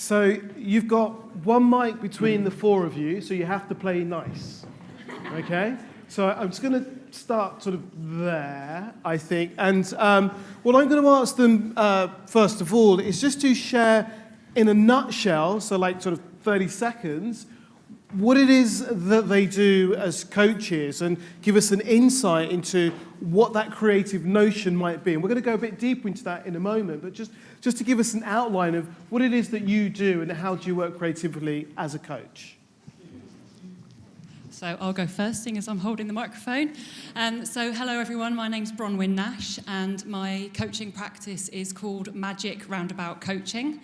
So you've got one mic between the four of you, so you have to play nice. Okay? So I'm just going to start sort of there, I think. And what I'm going to ask them, first of all, is just to share in a nutshell, so like sort of 30 seconds, what it is that they do as coaches and give us an insight into what that creative notion might be. And we're going to go a bit deeper into that in a moment, but just to give us an outline of what it is that you do and how do you work creatively as a coach. So I'll go first, seeing as I'm holding the microphone. So hello everyone, my name's Bronwyn Nash, and my coaching practice is called Magic Roundabout Coaching.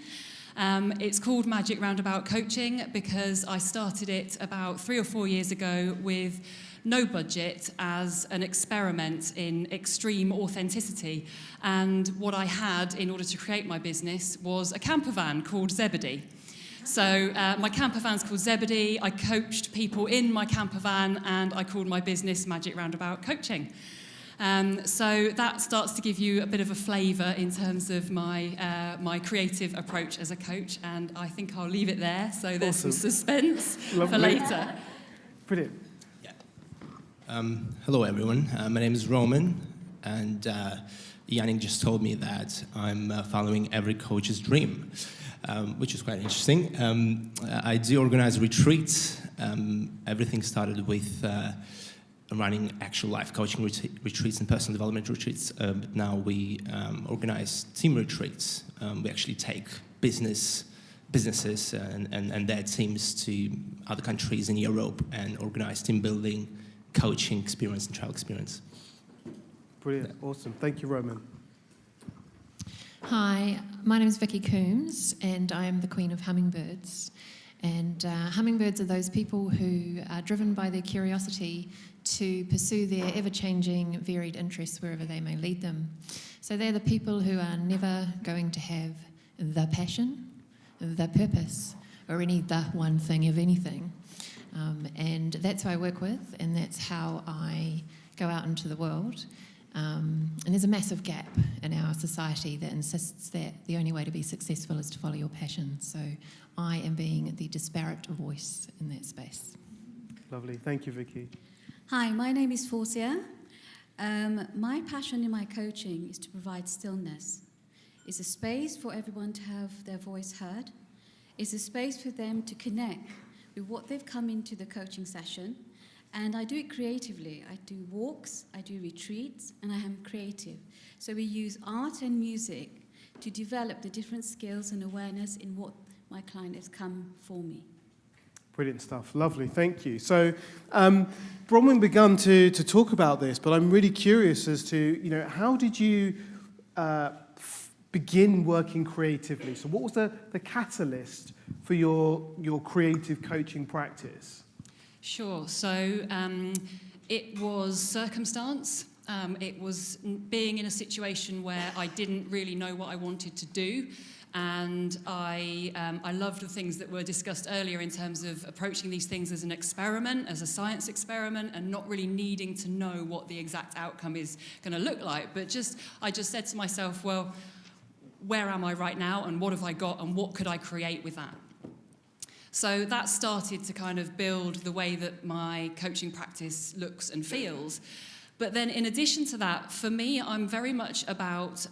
It's called Magic Roundabout Coaching because I started it about 3 or 4 years ago with no budget as an experiment in extreme authenticity. And what I had in order to create my business was a camper van called Zebedee. So my camper van's called Zebedee. I coached people in my camper van, and I called my business Magic Roundabout Coaching. So that starts to give you a bit of a flavour in terms of my creative approach as a coach, and I think I'll leave it there, so there's some suspense for later. Brilliant. Yeah. Hello everyone, my name is Roman, and Yannick just told me that I'm following every coach's dream, which is quite interesting. I do organize retreats. Everything started with running actual life coaching retreats and personal development retreats, but now we organize team retreats. We actually take businesses and their teams to other countries in Europe and organize team building, coaching experience and trial experience. Brilliant, awesome. Thank you, Roman. Hi, my name is Vicki Coombs, and I am the Queen of Hummingbirds. And hummingbirds are those people who are driven by their curiosity to pursue their ever-changing, varied interests wherever they may lead them. So they're the people who are never going to have the passion, the purpose, or any the one thing of anything. And that's who I work with, and that's how I go out into the world. And there's a massive gap in our society that insists that the only way to be successful is to follow your passion. So I am being the disparate voice in that space. Lovely. Thank you, Vicki. Hi, my name is Fawzia. My passion in my coaching is to provide stillness. It's a space for everyone to have their voice heard. It's a space for them to connect with what they've come into the coaching session. And I do it creatively. I do walks, I do retreats, and I am creative. So we use art and music to develop the different skills and awareness in what my client has come for me. Brilliant stuff. Lovely. Thank you. So Bronwyn begun to talk about this, but I'm really curious as to, how did you begin working creatively? So what was the catalyst for your creative coaching practice? Sure. So it was circumstance. It was being in a situation where I didn't really know what I wanted to do. And I loved the things that were discussed earlier in terms of approaching these things as an experiment, as a science experiment, and not really needing to know what the exact outcome is going to look like. But I just said to myself, well, where am I right now, and what have I got, and what could I create with that? So that started to kind of build the way that my coaching practice looks and feels. But then in addition to that, for me, I'm very much about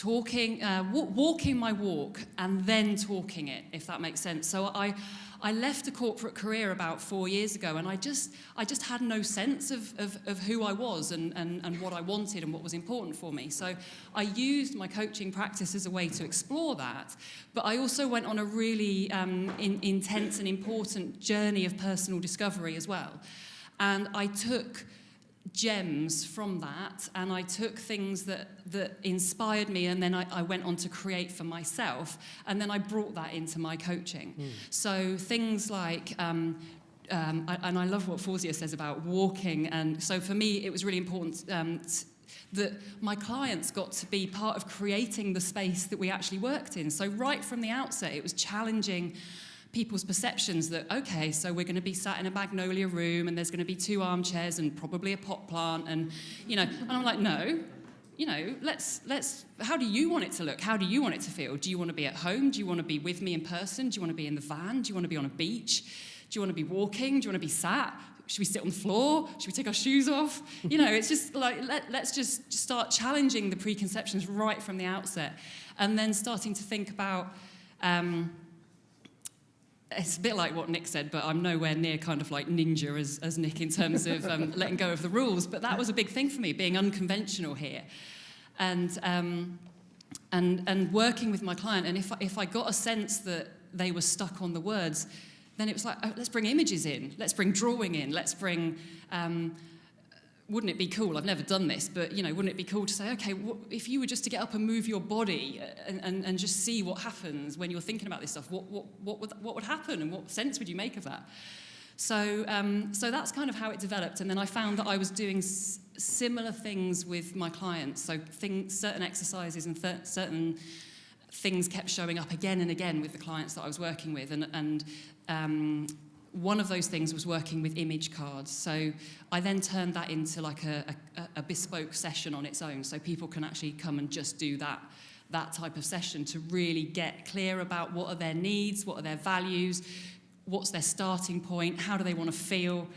walking my walk and then talking it, if that makes sense. So I left a corporate career about 4 years ago, and I just had no sense of who I was and what I wanted and what was important for me. So I used my coaching practice as a way to explore that, but I also went on a really intense and important journey of personal discovery as well. And I took gems from that, and I took things that inspired me, and then I went on to create for myself, and then I brought that into my coaching. So things like, and I love what Fawzia says about walking, and so for me it was really important that my clients got to be part of creating the space that we actually worked in. So right from the outset it was challenging people's perceptions that, okay, so we're going to be sat in a magnolia room and there's going to be 2 armchairs and probably a pot plant and I'm like, no, how do you want it to look? How do you want it to feel? Do you want to be at home? Do you want to be with me in person? Do you want to be in the van? Do you want to be on a beach? Do you want to be walking? Do you want to be sat? Should we sit on the floor? Should we take our shoes off? It's just like, let's just start challenging the preconceptions right from the outset, and then starting to think about, it's a bit like what Nick said, but I'm nowhere near kind of like ninja as Nick in terms of letting go of the rules. But that was a big thing for me, being unconventional here, and working with my client. And if I got a sense that they were stuck on the words, then it was like, oh, let's bring images in, let's bring drawing in, let's bring. Wouldn't it be cool? I've never done this, but wouldn't it be cool to say, okay, if you were just to get up and move your body and just see what happens when you're thinking about this stuff, what would happen, and what sense would you make of that? So that's kind of how it developed, and then I found that I was doing similar things with my clients. So certain exercises and certain things kept showing up again and again with the clients that I was working with, and one of those things was working with image cards. So I then turned that into like a bespoke session on its own, so people can actually come and just do that type of session to really get clear about what are their needs, what are their values, what's their starting point, how do they want to feel.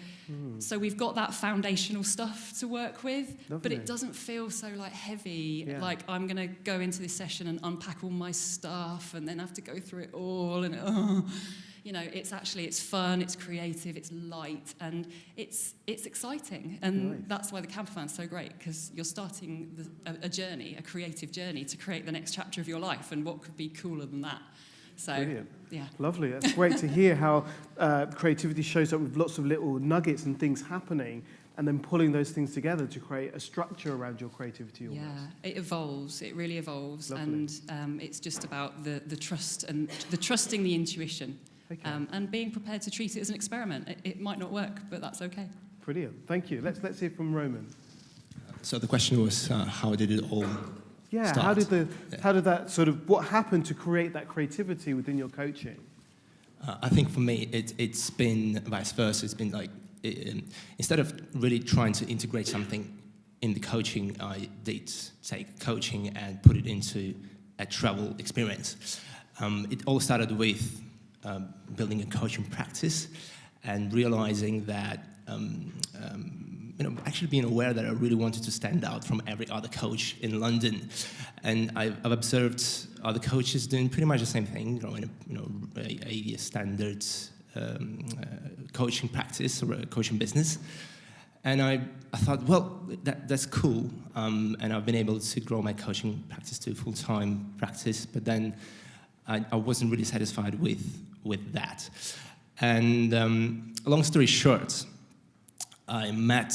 So we've got that foundational stuff to work with, but it doesn't feel so like heavy, like I'm going to go into this session and unpack all my stuff and then have to go through it all, and it's fun, it's creative, it's light, and it's exciting. And that's why the Campervan's so great, because you're starting a journey, a creative journey to create the next chapter of your life, and what could be cooler than that? So, brilliant. Yeah. Lovely. That's great to hear how creativity shows up with lots of little nuggets and things happening, and then pulling those things together to create a structure around your creativity almost. Yeah, it evolves. It really evolves. Lovely. And it's just about the trust and the trusting the intuition. Okay. And being prepared to treat it as an experiment. It might not work, but that's okay. Brilliant. Thank you. Let's hear from Roman. So the question was, how did it all start? How did that sort of, what happened to create that creativity within your coaching? I think for me, it's been vice versa. It's been like, instead of really trying to integrate something in the coaching, I did take coaching and put it into a travel experience. It all started with building a coaching practice and realizing that, actually being aware that I really wanted to stand out from every other coach in London. And I've observed other coaches doing pretty much the same thing, a standard coaching practice or a coaching business. And I thought, well, that's cool. And I've been able to grow my coaching practice to a full-time practice, but then I wasn't really satisfied with that. And long story short, I met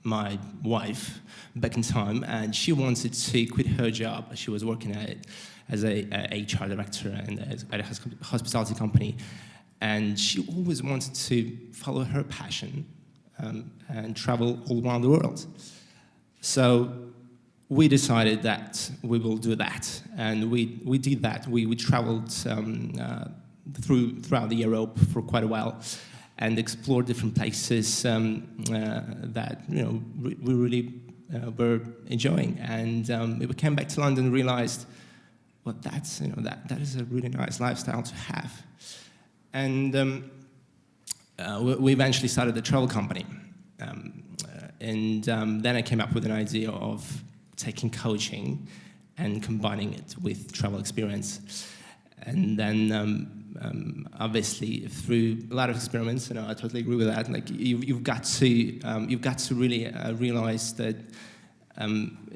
my wife back in time, and she wanted to quit her job. She was working at it as a HR director and at a hospitality company, and she always wanted to follow her passion and travel all around the world. So we decided that we will do that, and we did that. We traveled throughout Europe for quite a while and explored different places that we really were enjoying. And we came back to London and realized, well, that is a really nice lifestyle to have. And we eventually started a travel company. And then I came up with an idea of taking coaching and combining it with travel experience. And then obviously through a lot of experiments, I totally agree with that. Like you've got to really realize that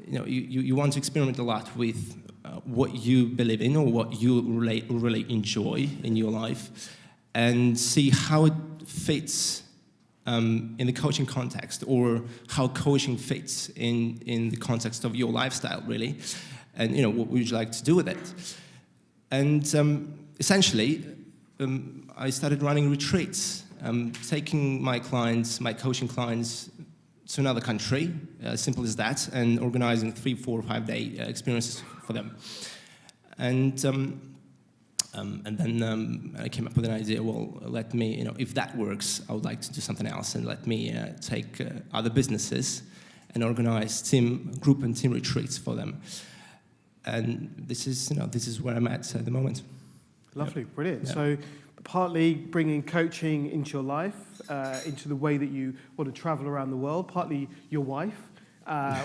you want to experiment a lot with what you believe in or what you really enjoy in your life, and see how it fits in the coaching context, or how coaching fits in the context of your lifestyle, really, and what would you like to do with it. And essentially, I started running retreats, taking my coaching clients to another country, simple as that, and organizing 3, 4, 5 day experiences for them. And then I came up with an idea, well, let me, if that works, I would like to do something else, and let me take other businesses and organize group and team retreats for them. And this is where I'm at the moment. Lovely, brilliant. Yeah. So partly bringing coaching into your life, into the way that you want to travel around the world, partly your wife,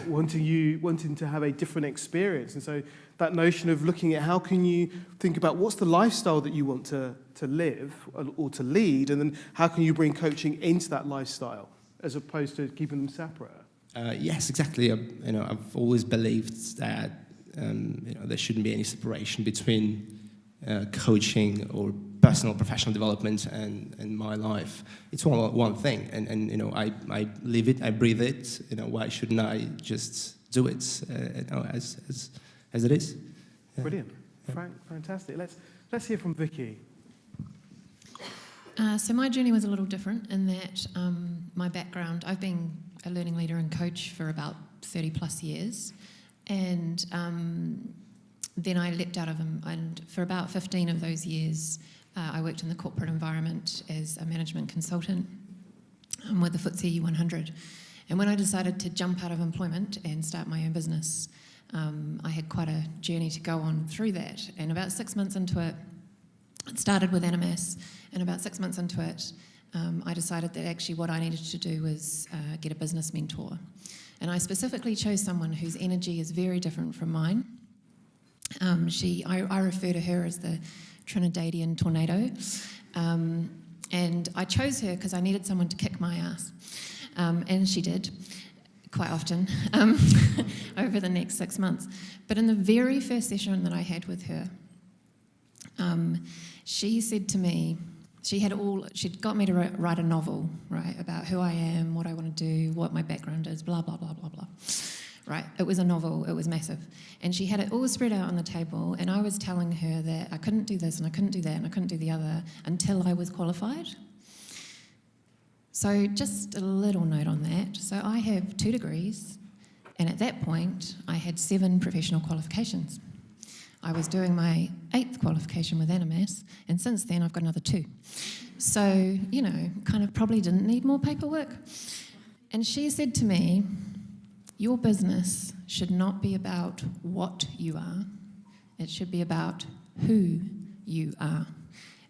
wanting to have a different experience. And so that notion of looking at how can you think about what's the lifestyle that you want to live or to lead, and then how can you bring coaching into that lifestyle as opposed to keeping them separate? Yes, exactly. I've always believed that there shouldn't be any separation between coaching or personal professional development and my life. It's all one thing, and I live it, I breathe it. Why shouldn't I just do it as it is? Yeah. Brilliant, Frank, fantastic. Let's hear from Vicki. So my journey was a little different in that my background, I've been a learning leader and coach for about 30 plus years, and then I leapt out of them, and for about 15 of those years I worked in the corporate environment as a management consultant with the FTSE 100. And when I decided to jump out of employment and start my own business, I had quite a journey to go on through that. And about 6 months into it, it started with Animas, and about 6 months into it, I decided that actually what I needed to do was get a business mentor. And I specifically chose someone whose energy is very different from mine. I refer to her as the Trinidadian tornado. And I chose her because I needed someone to kick my ass. And she did, quite often, over the next 6 months. But in the very first session that I had with her, she said to me, she'd got me to write a novel, right, about who I am, what I want to do, what my background is, blah, blah, blah, blah, blah. Right, it was a novel, it was massive. And she had it all spread out on the table, and I was telling her that I couldn't do this, and I couldn't do that, and I couldn't do the other until I was qualified. So just a little note on that. So I have 2 degrees, and at that point, I had 7 professional qualifications. I was doing my 8th qualification with Animas, and since then I've got another 2. So, kind of probably didn't need more paperwork. And she said to me, your business should not be about what you are, it should be about who you are.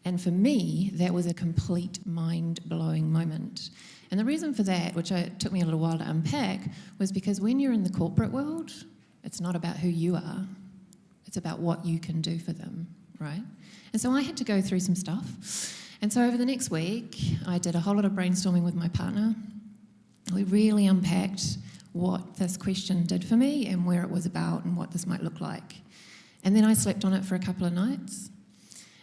And for me, that was a complete mind-blowing moment. And the reason for that, which took me a little while to unpack, was because when you're in the corporate world, it's not about who you are, it's about what you can do for them, right? And so I had to go through some stuff. And so over the next week, I did a whole lot of brainstorming with my partner. We really unpacked what this question did for me and where it was about and what this might look like. And then I slept on it for a couple of nights.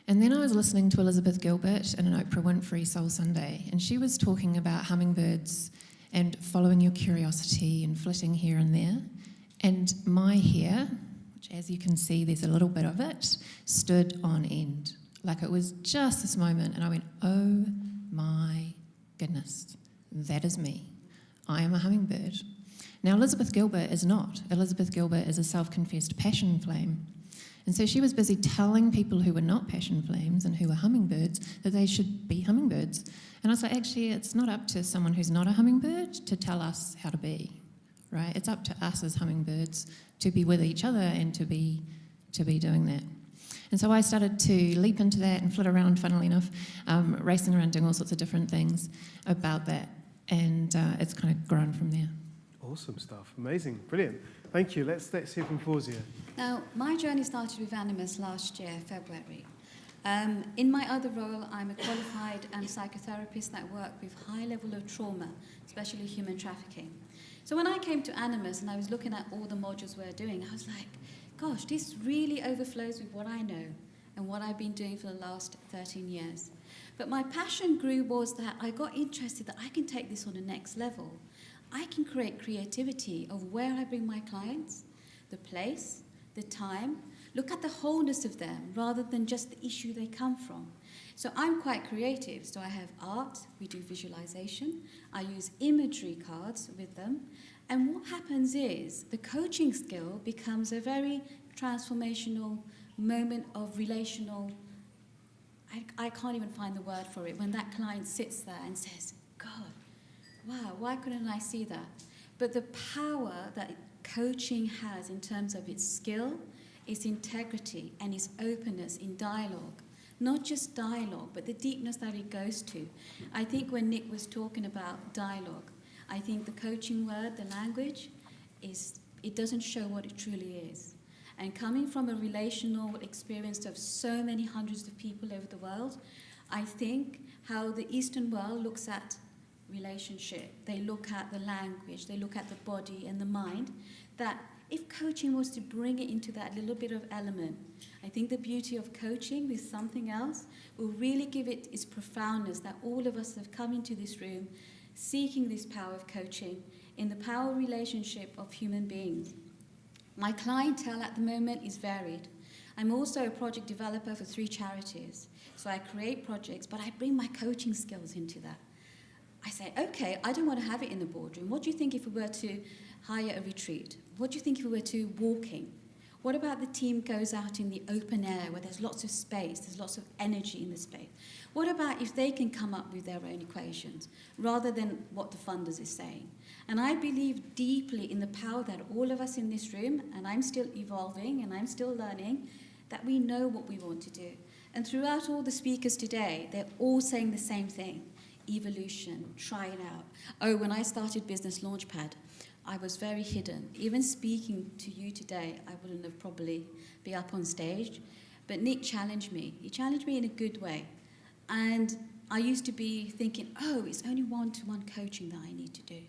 And then I was listening to Elizabeth Gilbert in an Oprah Winfrey Soul Sunday, and she was talking about hummingbirds and following your curiosity and flitting here and there. And my hair, which as you can see there's a little bit of it, stood on end. Like it was just this moment, and I went, oh my goodness, that is me. I am a hummingbird. Now, Elizabeth Gilbert is not. Elizabeth Gilbert is a self-confessed passion flame. And so she was busy telling people who were not passion flames and who were hummingbirds that they should be hummingbirds. And I was like, actually, it's not up to someone who's not a hummingbird to tell us how to be, right? It's up to us as hummingbirds to be with each other and to be doing that. And so I started to leap into that and flit around, funnily enough, racing around doing all sorts of different things about that. And it's kind of grown from there. Awesome stuff. Amazing. Brilliant. Thank you. Let's hear from Fawzia. Now, my journey started with Animas last year, February. In my other role, I'm a qualified psychotherapist that work with high level of trauma, especially human trafficking. So when I came to Animas and I was looking at all the modules we're doing, I was like, gosh, this really overflows with what I know and what I've been doing for the last 13 years. But my passion grew was that I got interested that I can take this on the next level. I can create creativity of where I bring my clients, the place, the time, look at the wholeness of them rather than just the issue they come from. So I'm quite creative. So I have art, we do visualization, I use imagery cards with them, and what happens is the coaching skill becomes a very transformational moment of relational, I can't even find the word for it, when that client sits there and says, God, wow, why couldn't I see that? But the power that coaching has in terms of its skill, its integrity, and its openness in dialogue, not just dialogue, but the deepness that it goes to. I think when Nick was talking about dialogue, I think the coaching word, the language, it doesn't show what it truly is. And coming from a relational experience of so many hundreds of people over the world, I think how the Eastern world looks at relationship, they look at the language, they look at the body and the mind, that if coaching was to bring it into that little bit of element, I think the beauty of coaching with something else will really give it its profoundness, that all of us have come into this room seeking this power of coaching in the power relationship of human beings. My clientele at the moment is varied. I'm also a project developer for 3 charities. So I create projects, but I bring my coaching skills into that. I say, okay, I don't want to have it in the boardroom. What do you think if we were to hire a retreat? What do you think if we were to walking? What about the team goes out in the open air where there's lots of space, there's lots of energy in the space? What about if they can come up with their own equations rather than what the funders is saying? And I believe deeply in the power that all of us in this room, and I'm still evolving and I'm still learning, that we know what we want to do. And throughout all the speakers today, they're all saying the same thing. Evolution, try it out. Oh, when I started Business Launchpad, I was very hidden. Even speaking to you today, I wouldn't have probably be up on stage. But Nick challenged me. He challenged me in a good way. And I used to be thinking, oh, it's only one-to-one coaching that I need to do.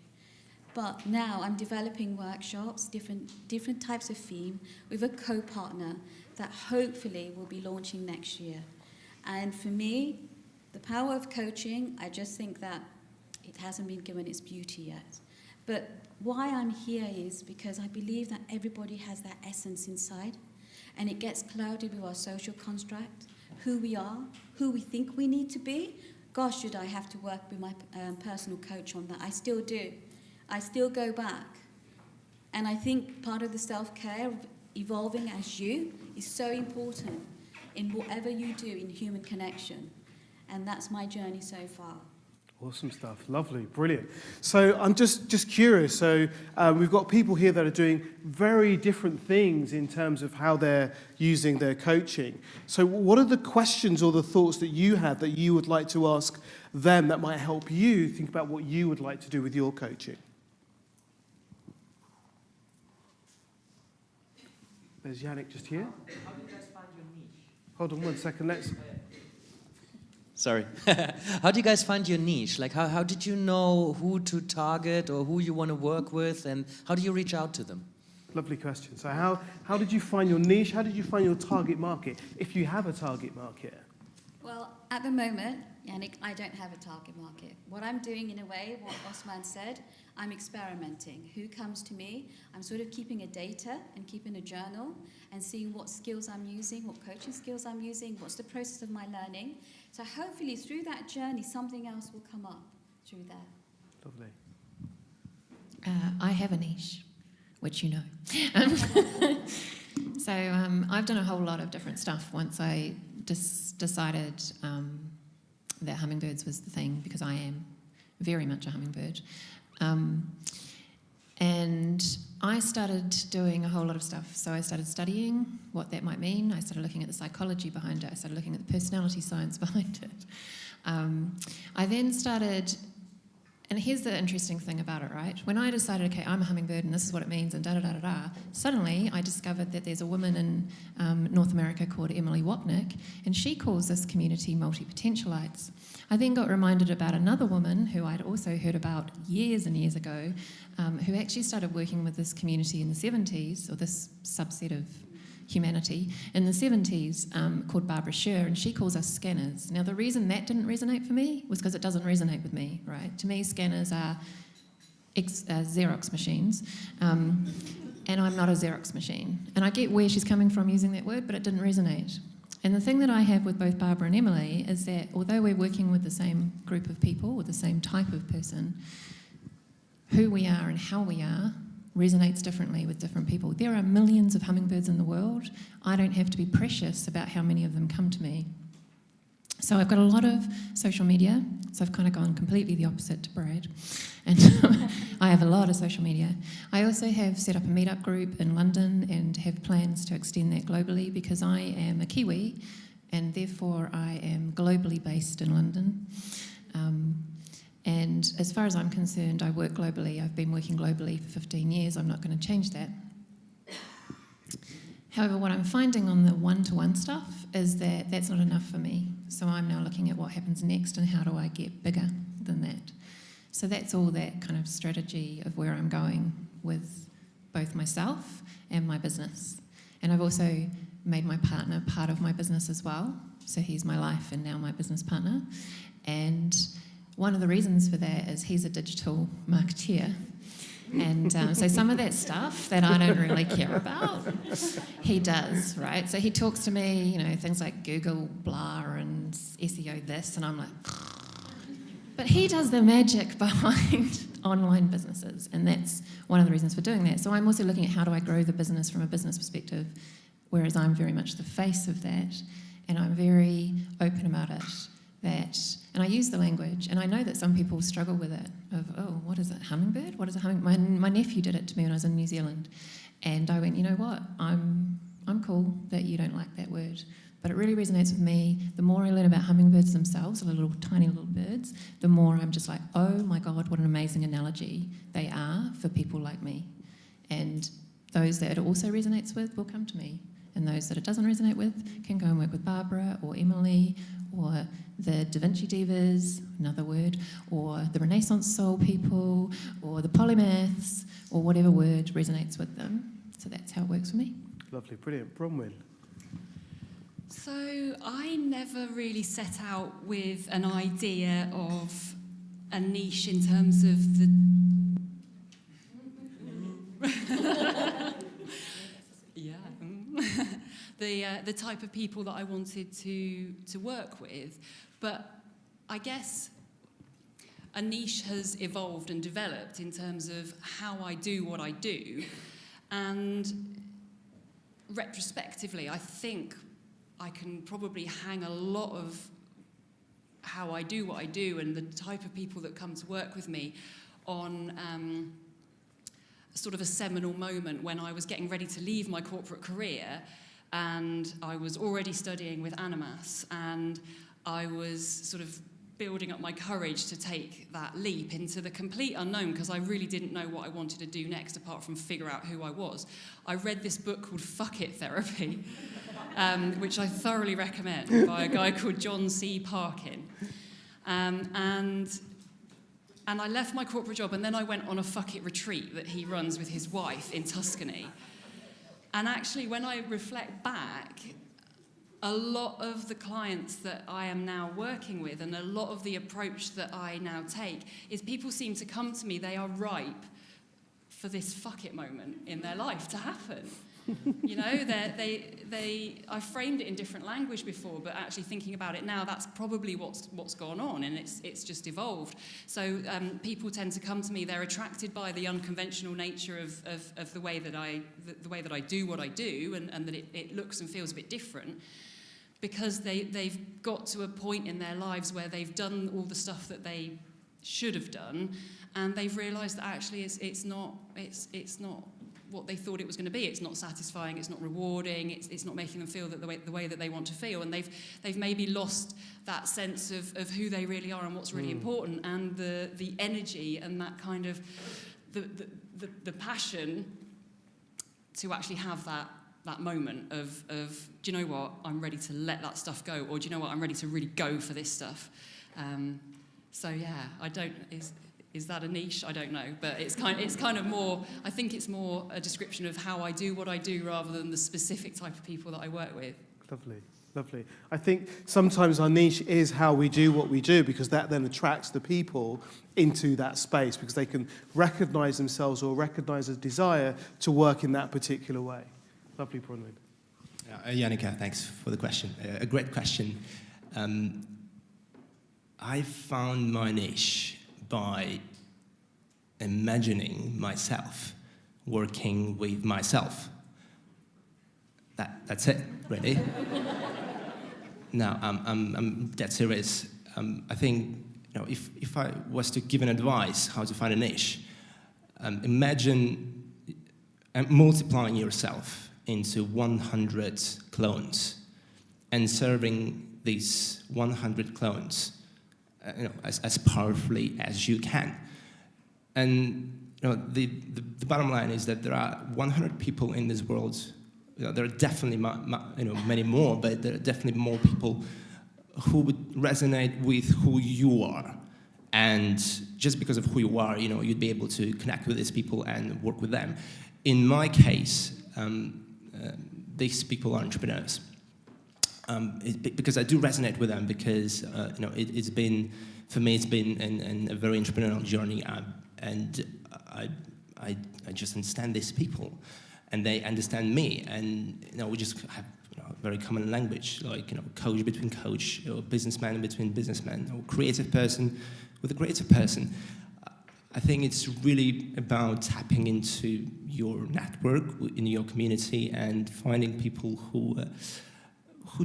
But now I'm developing workshops, different types of theme with a co-partner that hopefully will be launching next year. And for me, the power of coaching, I just think that it hasn't been given its beauty yet. But why I'm here is because I believe that everybody has that essence inside, and it gets clouded with our social construct, who we are, who we think we need to be. Gosh, should I have to work with my personal coach on that? I still do. I still go back. And I think part of the self-care of evolving as you is so important in whatever you do in human connection. And that's my journey so far. Awesome stuff. Lovely. Brilliant. So I'm just curious. So we've got people here that are doing very different things in terms of how they're using their coaching. So what are the questions or the thoughts that you have that you would like to ask them that might help you think about what you would like to do with your coaching? There's Yannick just here. How do you guys find your niche? Hold on one second. Sorry. How do you guys find your niche? Like, how did you know who to target or who you want to work with, and how do you reach out to them? Lovely question. So how did you find your niche? How did you find your target market, if you have a target market? Well, at the moment, Yannick, I don't have a target market. What I'm doing in a way, what Osman said, I'm experimenting. Who comes to me? I'm sort of keeping a data and keeping a journal and seeing what skills I'm using, what coaching skills I'm using, what's the process of my learning. So hopefully through that journey, something else will come up through there. Lovely. I have a niche, which you know. So I've done a whole lot of different stuff once I decided that hummingbirds was the thing, because I am very much a hummingbird. And I started doing a whole lot of stuff. So I started studying what that might mean. I started looking at the psychology behind it. I started looking at the personality science behind it. I then started, and here's the interesting thing about it, right? When I decided, okay, I'm a hummingbird and this is what it means and da-da-da-da-da, suddenly I discovered that there's a woman in North America called Emily Wapnick, and she calls this community multi-potentialites. I then got reminded about another woman who I'd also heard about years and years ago, who actually started working with this community in the 70s, or this subset of humanity in the 70s, called Barbara Scher, and she calls us scanners. Now, the reason that didn't resonate for me was because it doesn't resonate with me, right? To me, scanners are Xerox machines, and I'm not a Xerox machine. And I get where she's coming from using that word, but it didn't resonate. And the thing that I have with both Barbara and Emily is that although we're working with the same group of people, or the same type of person, who we are and how we are resonates differently with different people. There are millions of hummingbirds in the world. I don't have to be precious about how many of them come to me. So I've got a lot of social media, so I've kind of gone completely the opposite to Brad, and I have a lot of social media. I also have set up a meetup group in London and have plans to extend that globally because I am a Kiwi and therefore I am globally based in London. And as far as I'm concerned, I work globally. I've been working globally for 15 years. I'm not going to change that. However, what I'm finding on the one-to-one stuff is that that's not enough for me. So I'm now looking at what happens next and how do I get bigger than that. So that's all that kind of strategy of where I'm going with both myself and my business. And I've also made my partner part of my business as well. So he's my life and now my business partner. And one of the reasons for that is he's a digital marketeer. And so some of that stuff that I don't really care about, he does, right? So he talks to me, you know, things like Google blah and SEO this, and I'm like, but he does the magic behind online businesses, and that's one of the reasons for doing that. So I'm also looking at how do I grow the business from a business perspective, whereas I'm very much the face of that, and I'm very open about it. And I use the language, and I know that some people struggle with it, of, oh, what is it, hummingbird? What is a hummingbird? My nephew did it to me when I was in New Zealand, and I went, you know what, I'm cool that you don't like that word, but it really resonates with me. The more I learn about hummingbirds themselves, the little tiny little birds, the more I'm just like, oh my God, what an amazing analogy they are for people like me. And those that it also resonates with will come to me. And those that it doesn't resonate with can go and work with Barbara or Emily or the Da Vinci Divas, another word, or the Renaissance Soul people, or the polymaths, or whatever word resonates with them. So that's how it works for me. Lovely, brilliant. Bronwyn. So I never really set out with an idea of a niche in terms of the... yeah. The type of people that I wanted to work with. But I guess a niche has evolved and developed in terms of how I do what I do. And retrospectively, I think I can probably hang a lot of how I do what I do and the type of people that come to work with me on sort of a seminal moment when I was getting ready to leave my corporate career, and I was already studying with Animas, and I was sort of building up my courage to take that leap into the complete unknown, because I really didn't know what I wanted to do next apart from figure out who I was. I read this book called Fuck It Therapy, which I thoroughly recommend, by a guy called John C. Parkin. And I left my corporate job, and then I went on a Fuck It retreat that he runs with his wife in Tuscany. And actually, when I reflect back, a lot of the clients that I am now working with and a lot of the approach that I now take is people seem to come to me, they are ripe for this fuck it moment in their life to happen. You know, I framed it in different language before, but actually thinking about it now, that's probably what's gone on, and it's just evolved. So people tend to come to me, they're attracted by the unconventional nature of the way that I do what I do, and that it looks and feels a bit different, because they've got to a point in their lives where they've done all the stuff that they should have done, and they've realised that actually it's not what they thought it was going to be. It's not satisfying, it's not rewarding, it's not making them feel that the way that they want to feel, and they've maybe lost that sense of who they really are and what's really important, and the energy and that kind of the passion to actually have that moment of do you know what, I'm ready to let that stuff go, or do you know what, I'm ready to really go for this stuff. So yeah, is that a niche? I don't know, but it's kind of more, I think it's more a description of how I do what I do rather than the specific type of people that I work with. Lovely. I think sometimes our niche is how we do what we do, because that then attracts the people into that space, because they can recognise themselves or recognise a desire to work in that particular way. Lovely, Bronwyn. Yannicka, thanks for the question. A great question. I found my niche by imagining myself working with myself. That's it, really. No, I'm dead serious. I think, if I was to give an advice how to find a niche, imagine multiplying yourself into 100 clones and serving these 100 clones as powerfully as you can. And the bottom line is that there are 100 people in this world. There are definitely many more, but there are definitely more people who would resonate with who you are. And just because of who you are, you'd be able to connect with these people and work with them. In my case, these people are entrepreneurs. Because I do resonate with them, because it's been a very entrepreneurial journey, and I just understand these people, and they understand me, and we just have a very common language, like coach between coach, or businessman between businessman, or creative person with a creative person. I think it's really about tapping into your network in your community and finding people who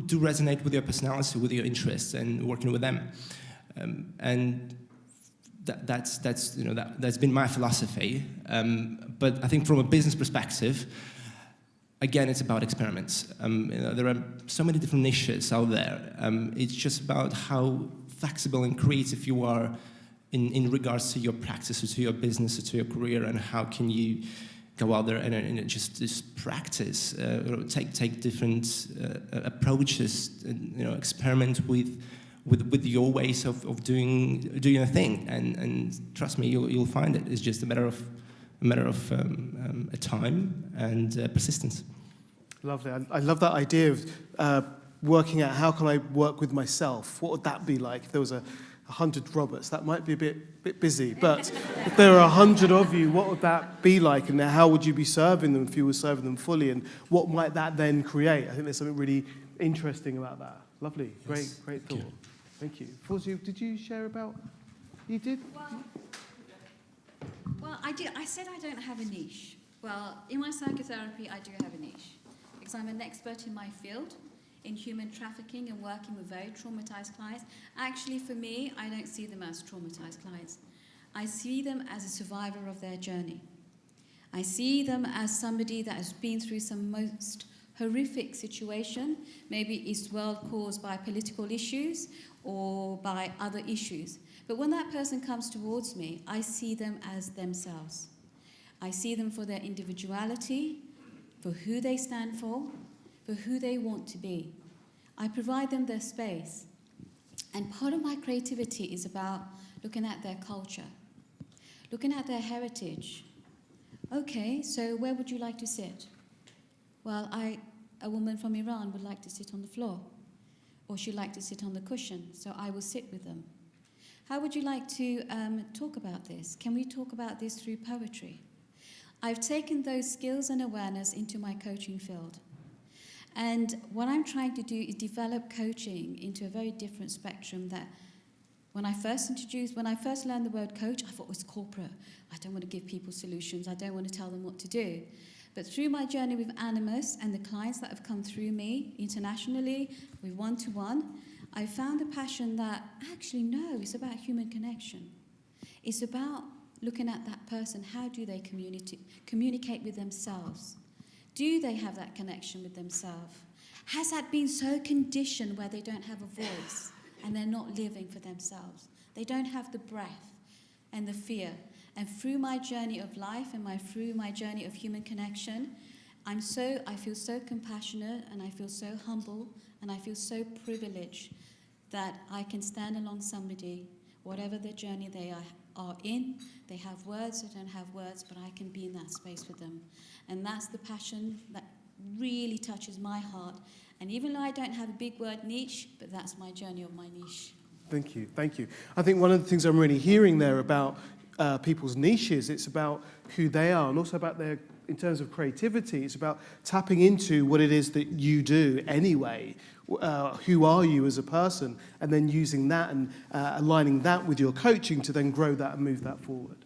do resonate with your personality, with your interests, and working with them. And that's been my philosophy. But I think from a business perspective, again, it's about experiments. There are so many different niches out there. It's just about how flexible and creative you are in regards to your practice, or to your business, or to your career, and how can you go out there and just practice, take different approaches, experiment with your ways of doing a thing, and trust me, you'll find it. It's just a matter of a time and persistence. Lovely. I love that idea of working out how can I work with myself. What would that be like if there was 100 Roberts? That might be a bit busy, but if there are 100 of you, what would that be like, and how would you be serving them if you were serving them fully, and what might that then create? I think there's something really interesting about that. Lovely. Yes. Great thought. Thank you. Fawzia, did you share about... You did? Well, I did. I said I don't have a niche. Well, in my psychotherapy, I do have a niche, because I'm an expert in my field, in human trafficking and working with very traumatized clients. Actually, for me, I don't see them as traumatized clients. I see them as a survivor of their journey. I see them as somebody that has been through some most horrific situation. Maybe it's caused by political issues or by other issues. But when that person comes towards me, I see them as themselves. I see them for their individuality, for who they stand for who they want to be. I provide them their space. And part of my creativity is about looking at their culture, looking at their heritage. Okay, so where would you like to sit? Well, a woman from Iran would like to sit on the floor, or she'd like to sit on the cushion, so I will sit with them. How would you like to talk about this? Can we talk about this through poetry? I've taken those skills and awareness into my coaching field. And what I'm trying to do is develop coaching into a very different spectrum that when I first learned the word coach, I thought it was corporate. I don't want to give people solutions. I don't want to tell them what to do. But through my journey with Animas and the clients that have come through me internationally with one-to-one, I found a passion that actually, no, it's about human connection. It's about looking at that person. How do they communicate with themselves? Do they have that connection with themselves? Has that been so conditioned where they don't have a voice and they're not living for themselves? They don't have the breath and the fear. And through my journey of life and through my journey of human connection, I feel so compassionate, and I feel so humble, and I feel so privileged that I can stand along somebody, whatever the journey they are in. They have words, they don't have words, but I can be in that space with them. And that's the passion that really touches my heart. And even though I don't have a big word niche, but that's my journey of my niche. Thank you. I think one of the things I'm really hearing there about people's niches, it's about who they are, and also about their, in terms of creativity, it's about tapping into what it is that you do anyway. Who are you as a person? And then using that and aligning that with your coaching to then grow that and move that forward.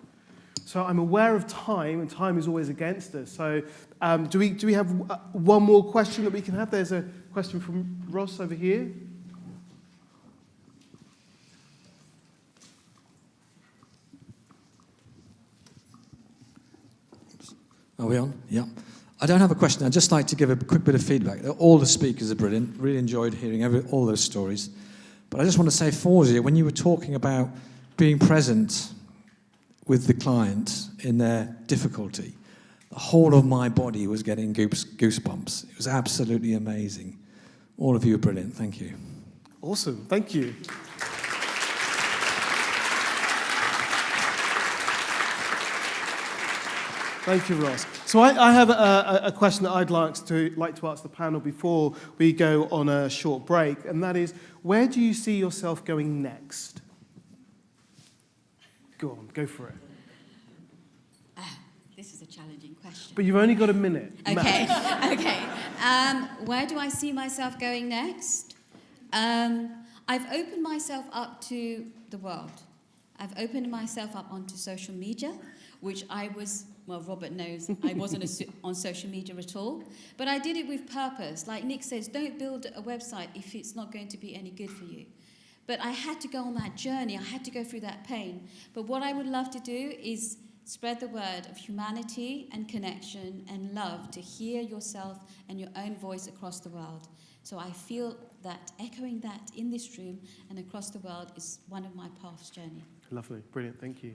So I'm aware of time, and time is always against us. So do we have one more question that we can have? There's a question from Ross over here. Are we on? Yeah. I don't have a question. I'd just like to give a quick bit of feedback. All the speakers are brilliant. Really enjoyed hearing all those stories. But I just want to say, Fawzia, when you were talking about being present with the client in their difficulty, the whole of my body was getting goosebumps. It was absolutely amazing. All of you are brilliant. Thank you. Awesome. Thank you. Thank you, Ross. So I have a question that I'd like to ask the panel before we go on a short break, and that is, where do you see yourself going next? Go on, go for it. This is a challenging question. But you've only got a minute. Okay, okay. Where do I see myself going next? I've opened myself up to the world. I've opened myself up onto social media, which well, Robert knows, I wasn't on social media at all. But I did it with purpose. Like Nick says, don't build a website if it's not going to be any good for you. But I had to go on that journey. I had to go through that pain. But what I would love to do is spread the word of humanity and connection and love to hear yourself and your own voice across the world. So I feel that echoing that in this room and across the world is one of my path's journey. Lovely, brilliant, thank you.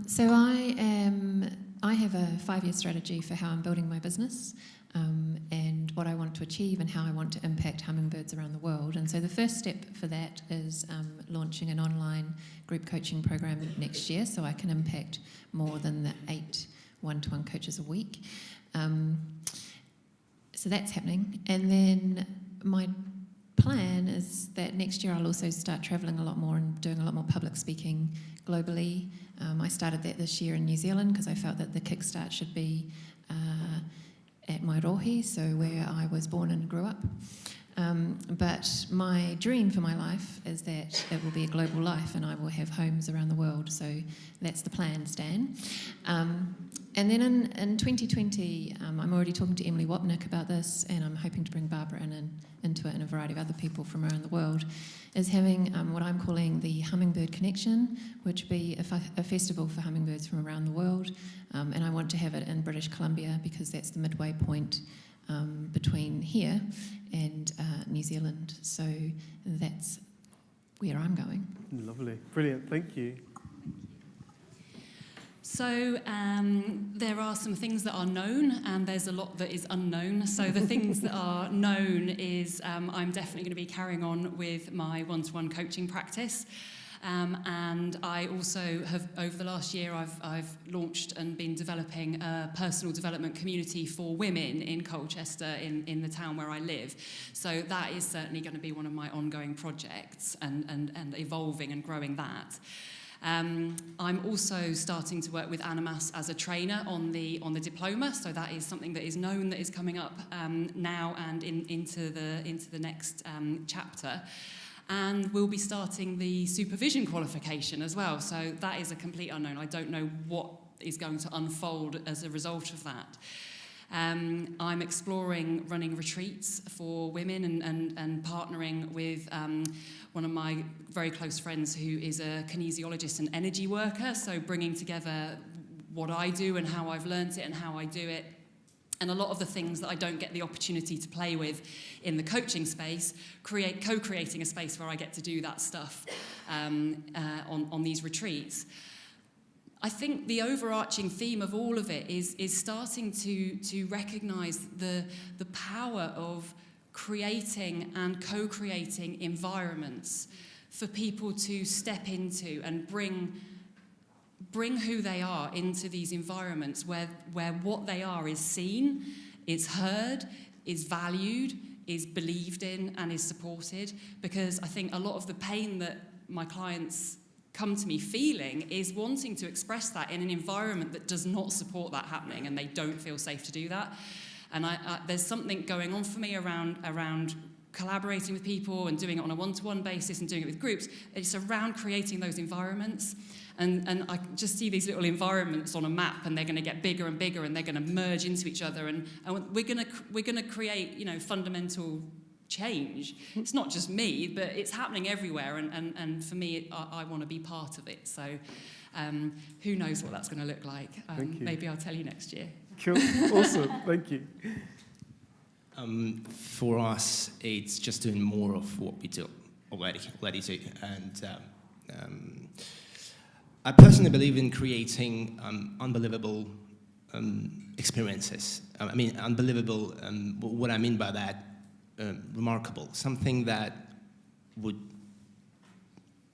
So I have a 5-year strategy for how I'm building my business and what I want to achieve and how I want to impact hummingbirds around the world. And so the first step for that is launching an online group coaching program next year so I can impact more than the 8 one-to-one coaches a week. So that's happening. And then my plan is that next year I'll also start travelling a lot more and doing a lot more public speaking globally. I started that this year in New Zealand because I felt that the kickstart should be at Mairohi, so where I was born and grew up. But my dream for my life is that it will be a global life and I will have homes around the world. So that's the plan, Stan. And then in 2020, I'm already talking to Emily Wapnick about this, and I'm hoping to bring Barbara into it and a variety of other people from around the world, is having what I'm calling the Hummingbird Connection, which would be a festival for hummingbirds from around the world. And I want to have it in British Columbia because that's the midway point between here and New Zealand. So that's where I'm going. Lovely, brilliant, thank you. So there are some things that are known and there's a lot that is unknown. So the things that are known is I'm definitely going to be carrying on with my one-to-one coaching practice. And I also have, over the last year, I've launched and been developing a personal development community for women in Colchester, in the town where I live. So that is certainly going to be one of my ongoing projects and evolving and growing that. I'm also starting to work with Animas as a trainer on the diploma, so that is something that is known, that is coming up now and into the next chapter. And we'll be starting the supervision qualification as well, so that is a complete unknown. I don't know what is going to unfold as a result of that. I'm exploring running retreats for women and partnering with one of my very close friends who is a kinesiologist and energy worker, so bringing together what I do and how I've learnt it and how I do it, and a lot of the things that I don't get the opportunity to play with in the coaching space, co-creating a space where I get to do that stuff on these retreats. I think the overarching theme of all of it is starting to recognise the power of creating and co-creating environments for people to step into and bring who they are into these environments where what they are is seen, is heard, is valued, is believed in and is supported. Because I think a lot of the pain that my clients come to me feeling is wanting to express that in an environment that does not support that happening, and they don't feel safe to do that. And there's something going on for me around collaborating with people and doing it on a one-to-one basis and doing it with groups. It's around creating those environments. And I just see these little environments on a map, and they're going to get bigger and bigger, and they're going to merge into each other, and we're going to create fundamental change. It's not just me, but it's happening everywhere, and for me, I want to be part of it. So Who knows what that's going to look like? Thank you. Maybe I'll tell you next year. Cool. Awesome. Thank you. For us, it's just doing more of what we do already do. And I personally believe in creating unbelievable experiences. I mean, unbelievable, what I mean by that, remarkable. Something that would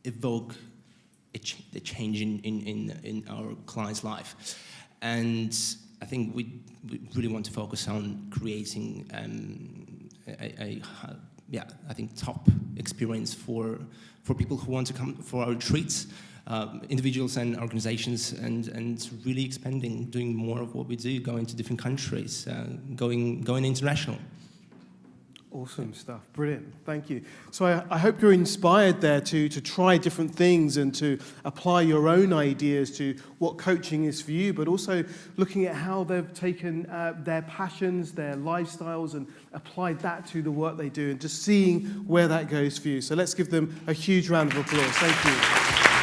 evoke the change in our client's life. And I think we really want to focus on creating I think top experience for people who want to come for our retreats, individuals and organizations, and really expanding, doing more of what we do, going to different countries, going international. Awesome stuff. Brilliant. Thank you. So I hope you're inspired there to try different things and to apply your own ideas to what coaching is for you, but also looking at how they've taken their passions, their lifestyles, and applied that to the work they do, and just seeing where that goes for you. So let's give them a huge round of applause. Thank you.